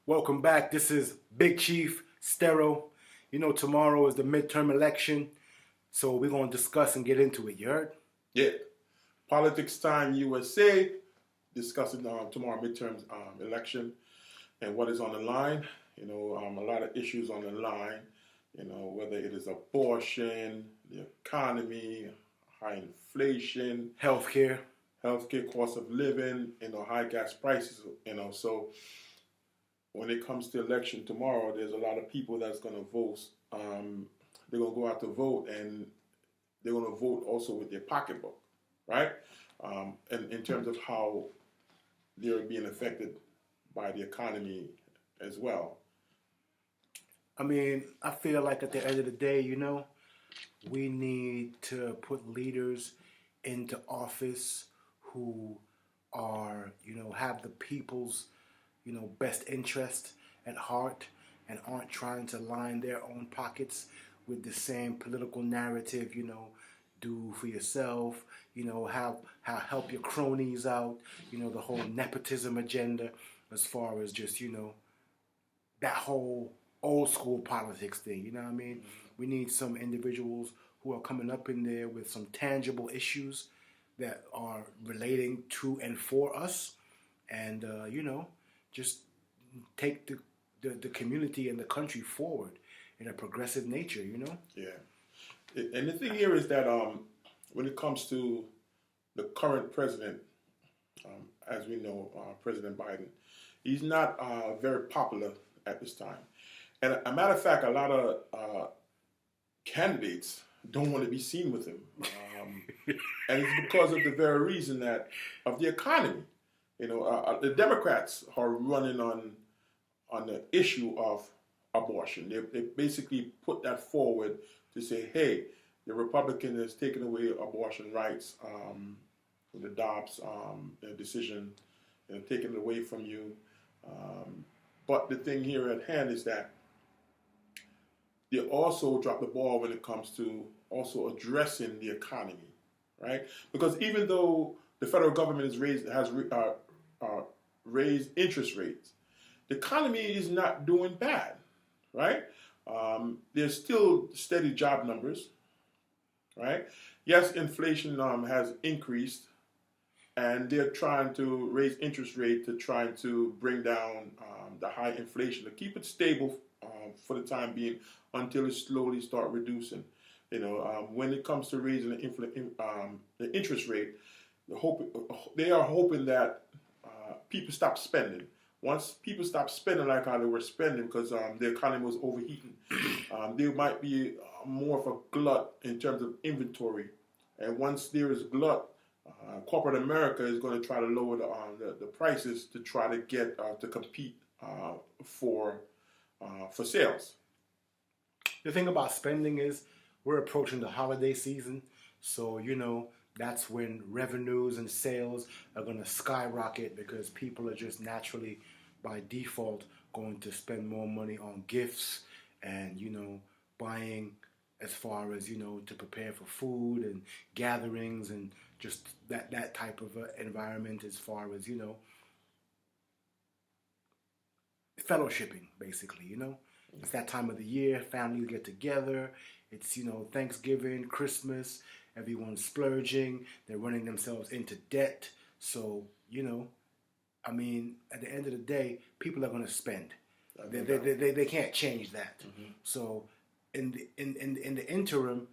Welcome back. This is Big Chief Stero. You know, tomorrow is the midterm election, so we're going to discuss and get into it. You heard? Yeah. Politics Time USA, discussing tomorrow midterm election and what is on the line. You know, a lot of issues on the line. You know, whether it is abortion, the economy, high inflation, Healthcare, cost of living, high gas prices, so when it comes to election tomorrow, there's a lot of people that's going to vote. They're going to go out to vote, and they're going to vote also with their pocketbook, right? And in terms of how they're being affected by the economy as well. I mean, I feel like at the end of the day, we need to put leaders into office who are, have the people's, best interest at heart and aren't trying to line their own pockets with the same political narrative, do for yourself, help your cronies out, the whole nepotism agenda as far as just, that whole old school politics thing, you know what I mean? We need some individuals who are coming up in there with some tangible issues that are relating to and for us, and just take the community and the country forward in a progressive nature, Yeah. And the thing here is that when it comes to the current president, as we know, President Biden, he's not very popular at this time. And a matter of fact, a lot of candidates don't want to be seen with him. And it's because of the very reason of the economy. The Democrats are running on the issue of abortion. They basically put that forward to say, hey, the Republican has taken away abortion rights with the Dobbs decision, taken it away from you. But the thing here at hand is that they also drop the ball when it comes to also addressing the economy, right? Because even though the federal government has raised interest rates, the economy is not doing bad, right? There's still steady job numbers, right? Yes, inflation has increased, and they're trying to raise interest rate to try to bring down the high inflation, to keep it stable for the time being until it slowly start reducing. When it comes to raising the interest rate, they are hoping that people stop spending. Once people stop spending like how they were spending because the economy was overheating, there might be more of a glut in terms of inventory. And once there is glut, corporate America is going to try to lower the prices to try to get to compete for sales. The thing about spending is we're approaching the holiday season, so that's when revenues and sales are going to skyrocket because people are just naturally, by default, going to spend more money on gifts and, buying as far as, to prepare for food and gatherings and just that type of environment as far as, fellowshipping, basically, It's that time of the year, families get together, it's, Thanksgiving, Christmas, everyone's splurging, they're running themselves into debt. So, at the end of the day, people are going to spend. They can't change that. Mm-hmm. So, in the interim,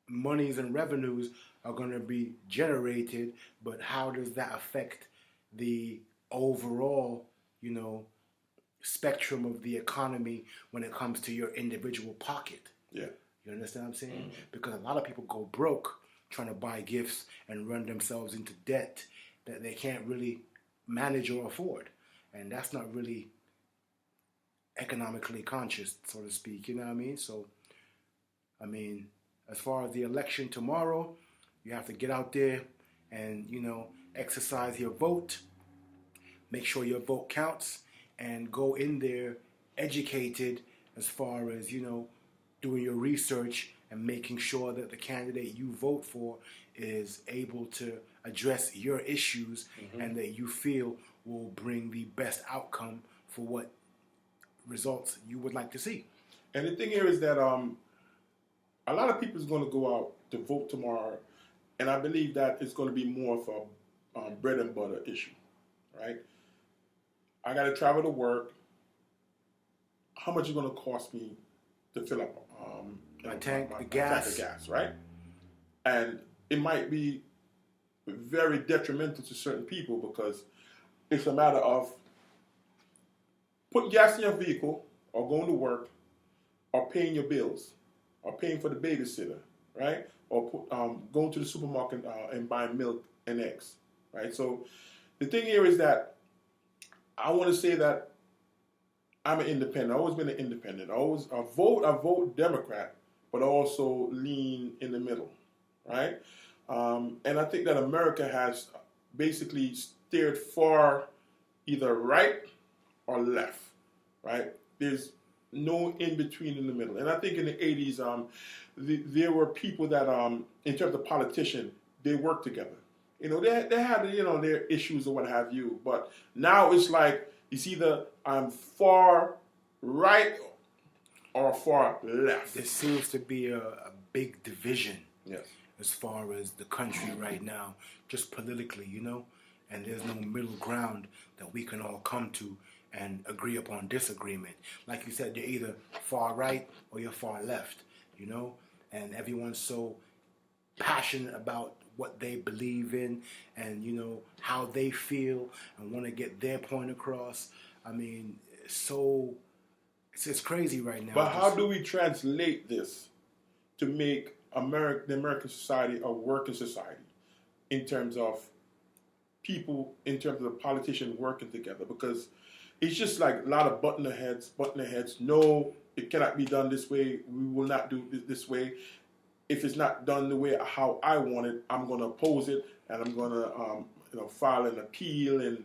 monies and revenues are going to be generated, but how does that affect the overall, spectrum of the economy when it comes to your individual pocket? Yeah. You understand what I'm saying? Mm-hmm. Because a lot of people go broke trying to buy gifts and run themselves into debt that they can't really manage or afford. And that's not really economically conscious, so to speak, you know what I mean? So, as far as the election tomorrow, you have to get out there and, exercise your vote, make sure your vote counts, and go in there educated as far as, doing your research and making sure that the candidate you vote for is able to address your issues, mm-hmm. and that you feel will bring the best outcome for what results you would like to see. And the thing here is that a lot of people is going to go out to vote tomorrow, and I believe that it's going to be more of a bread and butter issue, right? I got to travel to work. How much is it going to cost me to fill up My tank of gas, right? And it might be very detrimental to certain people because it's a matter of putting gas in your vehicle or going to work or paying your bills or paying for the babysitter, right? Or going to the supermarket and buying milk and eggs, right? So the thing here is that I want to say that I'm an independent. I've always been an independent. I vote Democrat, but I also lean in the middle, right? And I think that America has basically steered far either right or left, right? There's no in between in the middle. And I think in the 80s, there were people that, in terms of politicians, they worked together. You know, they had, their issues or what have you. But now it's like, it's either I'm far right or far left. There seems to be a big division. Yes. As far as the country right now, just politically, and there's no middle ground that we can all come to and agree upon disagreement. Like you said, you're either far right or you're far left, and everyone's so passionate about what they believe in and, how they feel and want to get their point across. I mean, it's crazy right now. But how do we translate this to make the American society a working society in terms of people, in terms of the politicians working together? Because it's just like a lot of button heads. No, it cannot be done this way. We will not do it this way. If it's not done the way how I want it, I'm going to oppose it, and I'm going to file an appeal and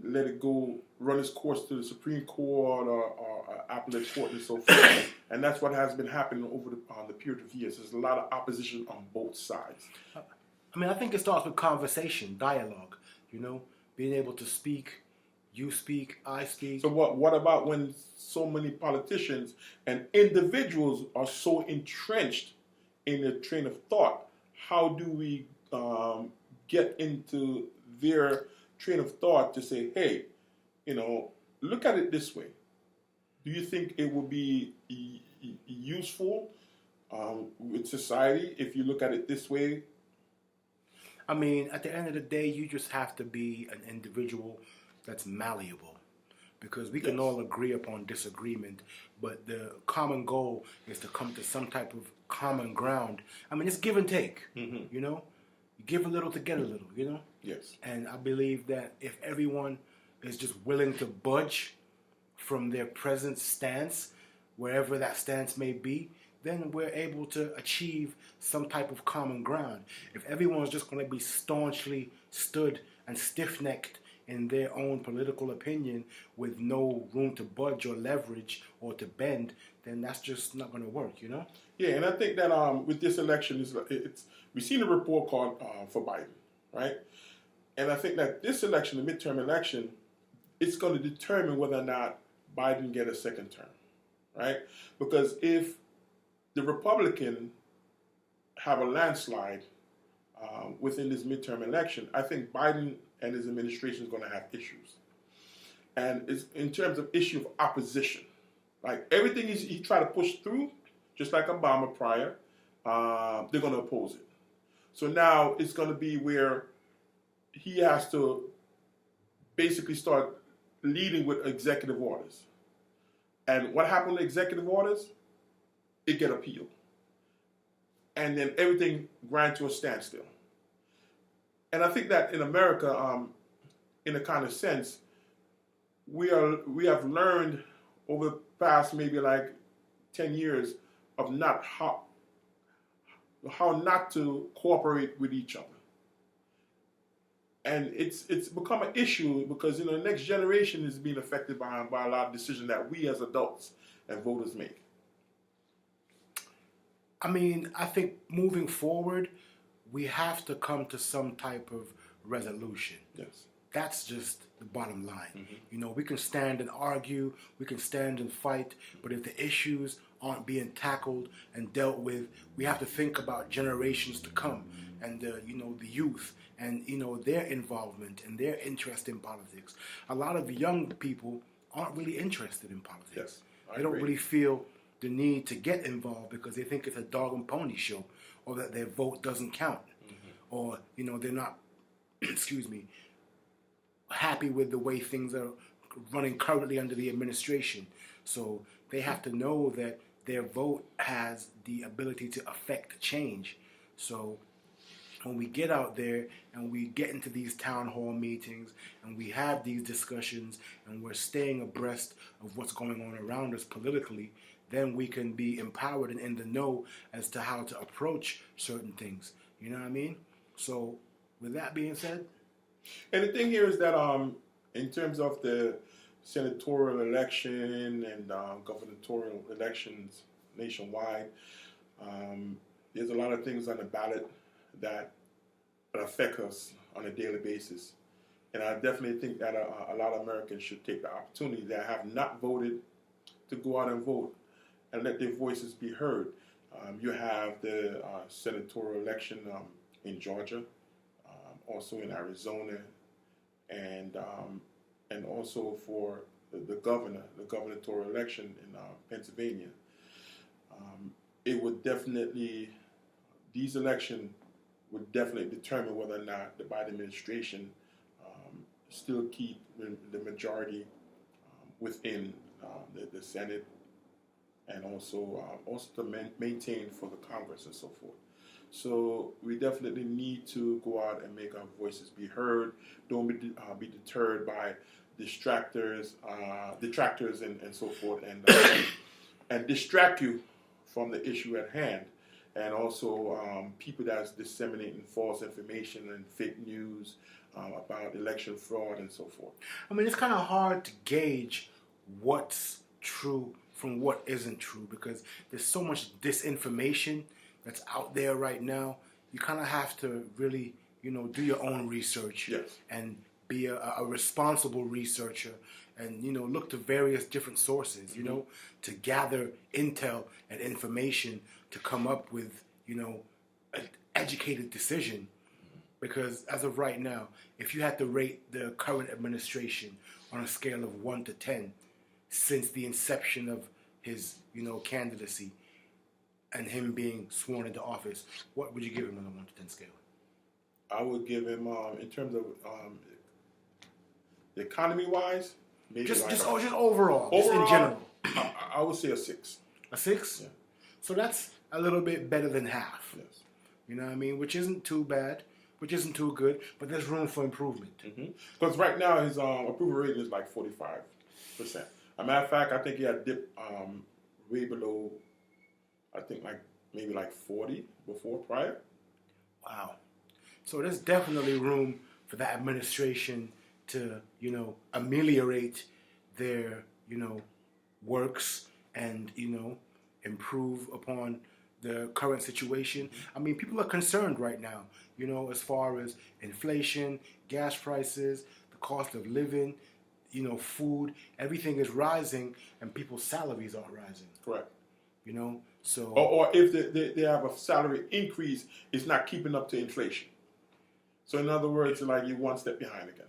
let it go, run its course to the Supreme Court or appellate court and so forth. And that's what has been happening over the period of years. There's a lot of opposition on both sides. I mean, I think it starts with conversation, dialogue, being able to speak. You speak, I speak. So what about when so many politicians and individuals are so entrenched in their train of thought? How do we get into their train of thought to say, hey, look at it this way. Do you think it would be useful with society if you look at it this way? I mean, at the end of the day, you just have to be an individual that's malleable, because we can all agree upon disagreement, but the common goal is to come to some type of common ground. I mean, it's give and take, You give a little to get a little, Yes. And I believe that if everyone is just willing to budge from their present stance, wherever that stance may be, then we're able to achieve some type of common ground. If everyone's just going to be staunchly stood and stiff-necked in their own political opinion with no room to budge or leverage or to bend, then that's just not going to work, Yeah, and I think that with this election, we've seen a report card for Biden, right? And I think that this election, the midterm election, it's going to determine whether or not Biden get a second term, right? Because if the Republican have a landslide within this midterm election, I think Biden and his administration is going to have issues. And it's in terms of issue of opposition. Like everything he tried to push through, just like Obama prior, they're going to oppose it. So now it's going to be where he has to basically start leading with executive orders. And what happened with executive orders? It get appealed. And then everything grind to a standstill. And I think that in America, in a kind of sense, we have learned over the past maybe like 10 years of not how not to cooperate with each other. And it's become an issue because the next generation is being affected by a lot of decisions that we as adults and voters make. I mean, I think moving forward, we have to come to some type of resolution. Yes. That's just the bottom line. You know, we can stand and argue, we can stand and fight, but if the issues aren't being tackled and dealt with, we have to think about generations to come and you know, the youth and you know, their involvement and their interest in politics. A lot of young people aren't really interested in politics. Yes, they don't really feel the need to get involved because they think it's a dog and pony show, or that their vote doesn't count, or you know, they're not excuse me, happy with the way things are running currently under the administration. So they have to know that their vote has the ability to affect change. So when we get out there and we get into these town hall meetings and we have these discussions and we're staying abreast of what's going on around us politically, then we can be empowered and in the know as to how to approach certain things. You know what I mean? So with that being said, and the thing here is that in terms of the senatorial election and gubernatorial elections nationwide, there's a lot of things on the ballot that affect us on a daily basis. And I definitely think that a lot of Americans should take the opportunity that have not voted to go out and vote and let their voices be heard. You have the senatorial election in Georgia, also in Arizona, and also for the gubernatorial election in Pennsylvania. It would definitely, these elections would definitely determine whether or not the Biden administration still keep the majority within the Senate, and also to maintain for the Congress and so forth. So we definitely need to go out and make our voices be heard. Don't be deterred by detractors and so forth, and distract you from the issue at hand. And also people that's disseminating false information and fake news about election fraud and so forth. I mean, it's kind of hard to gauge what's true from what isn't true because there's so much disinformation that's out there right now. You kind of have to really, you know, do your own research. Yes. And be a responsible researcher and, you know, look to various different sources, you know, to gather intel and information to come up with, you know, an educated decision. Because as of right now, if you had to rate the current administration on a scale of 1 to 10 since the inception of his, you know, candidacy and him being sworn into office, what would you give him on a 1 to 10 scale? I would give him, in terms of economy-wise, maybe just overall, just in general. I would say a 6. A 6? Yeah. So that's a little bit better than half. Yes. You know what I mean? Which isn't too bad, which isn't too good, but there's room for improvement. Because right now his approval rating is like 45%. As a matter of fact, I think he had dipped way below, I think maybe 40 before prior. Wow. So there's definitely room for that administration to, you know, ameliorate their, you know, works and, you know, improve upon the current situation. I mean, people are concerned right now, you know, as far as inflation, gas prices, the cost of living, you know, food, everything is rising and people's salaries aren't rising. Correct. You know, so... Or if they have a salary increase, it's not keeping up to inflation. So in other words, like you're one step behind again.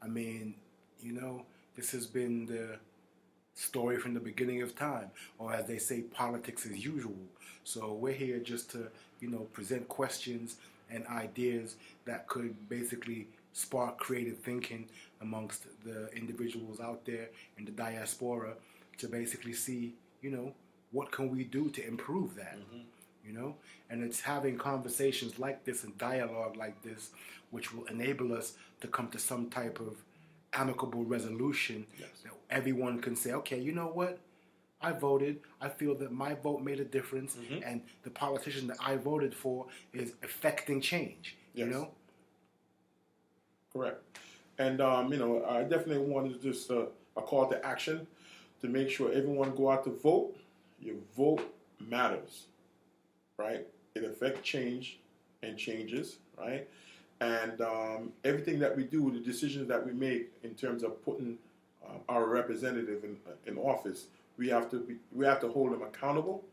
I mean, you know, this has been the story from the beginning of time, or as they say, politics as usual. So we're here just to, you know, present questions and ideas that could basically spark creative thinking amongst the individuals out there in the diaspora to basically see, you know, what can we do to improve that, you know? And it's having conversations like this and dialogue like this which will enable us to come to some type of amicable resolution. Yes. That everyone can say, okay, you know what? I voted. I feel that my vote made a difference, and the politician that I voted for is affecting change. Yes. You know? Correct. And, you know, I definitely wanted to just a call to action to make sure everyone go out to vote. Your vote matters, right? It affects change and changes, right? And everything that we do, the decisions that we make in terms of putting our representative in office, we have to hold them accountable,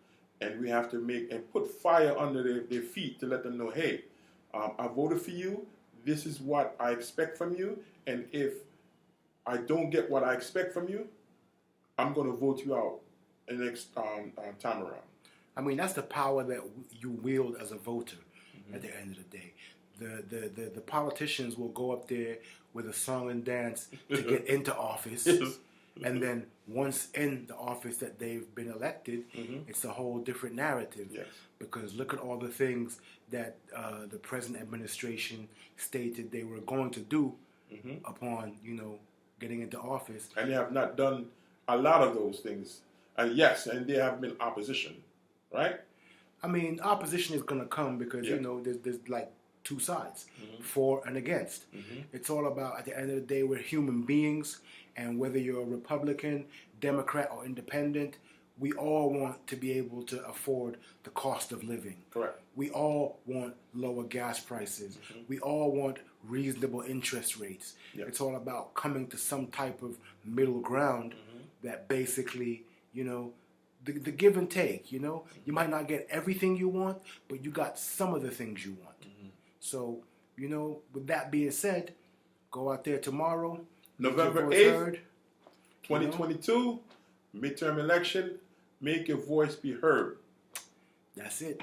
and we have to make and put fire under their feet to let them know, hey, I voted for you. This is what I expect from you, and if I don't get what I expect from you, I'm going to vote you out the next time around. I mean, that's the power that you wield as a voter. At the end of the day, the politicians will go up there with a song and dance to get into office, and then once in the office that they've been elected, it's a whole different narrative. Yes. Because look at all the things that the present administration stated they were going to do upon getting into office, and they have not done a lot of those things. And yes, and there have been opposition, right? I mean, opposition is going to come because, there's like two sides, for and against. It's all about, at the end of the day, we're human beings, and whether you're a Republican, Democrat, or Independent, we all want to be able to afford the cost of living. Correct. We all want lower gas prices. We all want reasonable interest rates. Yep. It's all about coming to some type of middle ground that basically, the give and take, you might not get everything you want, but you got some of the things you want. So, with that being said, go out there tomorrow. November 8th, 2022, midterm election, make your voice be heard. That's it.